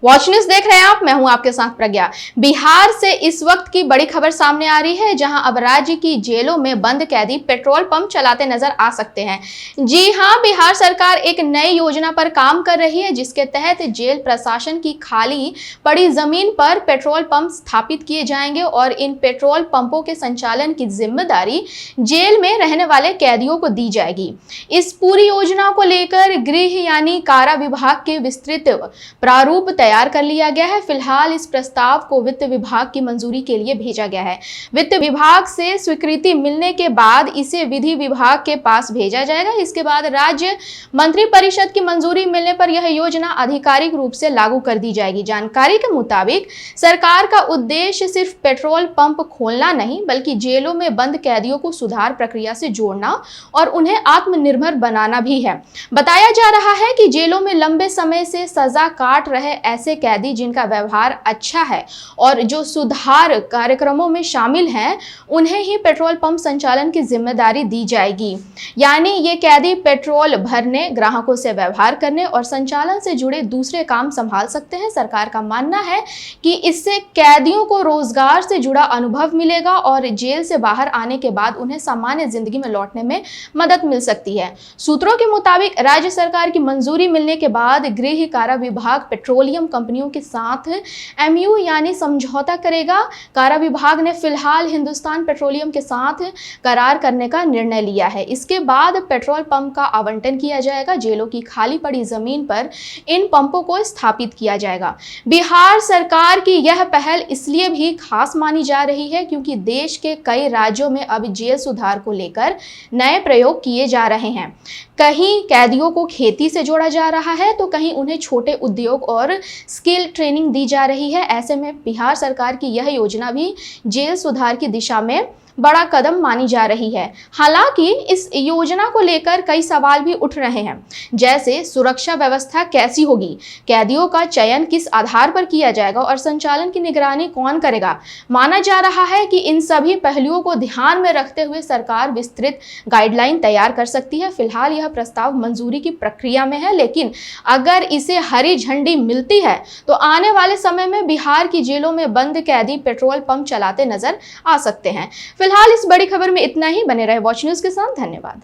Watch news देख रहे हैं आप, मैं हूं आपके साथ प्रज्ञा। बिहार से इस वक्त की बड़ी खबर सामने आ रही है, जहां अब राज्य की जेलों में बंद कैदी पेट्रोल पंप चलाते नजर आ सकते हैं। जी हां, बिहार सरकार एक नई योजना पर काम कर रही है, जिसके तहत जेल प्रशासन की खाली पड़ी जमीन पर पेट्रोल पंप स्थापित किए जाएंगे और इन पेट्रोल पंपों के संचालन की जिम्मेदारी जेल में रहने वाले कैदियों को दी जाएगी। इस पूरी योजना को लेकर गृह यानी कारा विभाग के विस्तृत प्रारूप तैयार कर लिया गया है। फिलहाल इस प्रस्ताव को वित्त विभाग की मंजूरी के लिए भेजा गया है। वित्त विभाग से स्वीकृति मिलने के बाद इसे विधि विभाग के पास भेजा जाएगा। इसके बाद राज्य मंत्रिपरिषद की मंजूरी मिलने पर यह योजना आधिकारिक रूप से लागू कर दी जाएगी। जानकारी के मुताबिक सरकार का उद्देश्य सिर्फ पेट्रोल पंप खोलना नहीं, बल्कि जेलों में बंद कैदियों को सुधार प्रक्रिया से जोड़ना और उन्हें आत्मनिर्भर बनाना भी है। बताया जा रहा है कि जेलों में लंबे समय से सजा काट रहे ऐसे कैदी जिनका व्यवहार अच्छा है और जो सुधार कार्यक्रमों में शामिल हैं, उन्हें ही पेट्रोल पंप संचालन की जिम्मेदारी दी जाएगी। यानी ये कैदी पेट्रोल भरने, ग्राहकों से व्यवहार करने और संचालन से जुड़े दूसरे काम संभाल सकते हैं। सरकार का मानना है कि इससे कैदियों को रोजगार से जुड़ा अनुभव मिलेगा और जेल से बाहर आने के बाद उन्हें सामान्य जिंदगी में लौटने में मदद मिल सकती है। सूत्रों के मुताबिक राज्य सरकार की मंजूरी मिलने के बाद गृह कारा विभाग पेट्रोलियम कंपनियों के साथ एमयू यानी समझौता करेगा। कारा विभाग ने फिलहाल हिंदुस्तान पेट्रोलियम के साथ करार करने का निर्णय लिया है। इसके बाद पेट्रोल पंप का आवंटन किया जाएगा। जेलों की खाली पड़ी जमीन पर इन पंपों को स्थापित किया जाएगा। बिहार सरकार की यह पहल इसलिए भी खास मानी जा रही है क्योंकि देश के कई राज्यों में अब जेल सुधार को लेकर नए प्रयोग किए जा रहे हैं। कहीं कैदियों को खेती से जोड़ा जा रहा है, तो कहीं उन्हें छोटे उद्योग और स्किल ट्रेनिंग दी जा रही है। ऐसे में बिहार सरकार की यह योजना भी जेल सुधार की दिशा में बड़ा कदम मानी जा रही है। हालांकि इस योजना को लेकर कई सवाल भी उठ रहे हैं, जैसे सुरक्षा व्यवस्था कैसी होगी, कैदियों का चयन किस आधार पर किया जाएगा और संचालन की निगरानी कौन करेगा। माना जा रहा है कि इन सभी पहलुओं को ध्यान में रखते हुए सरकार विस्तृत गाइडलाइन तैयार कर सकती है। फिलहाल यह प्रस्ताव मंजूरी की प्रक्रिया में है, लेकिन अगर इसे हरी झंडी मिलती है तो आने वाले समय में बिहार की जेलों में बंद कैदी पेट्रोल पंप चलाते नजर आ सकते हैं। फिलहाल इस बड़ी खबर में इतना ही। बने रहे वॉच न्यूज के साथ। धन्यवाद।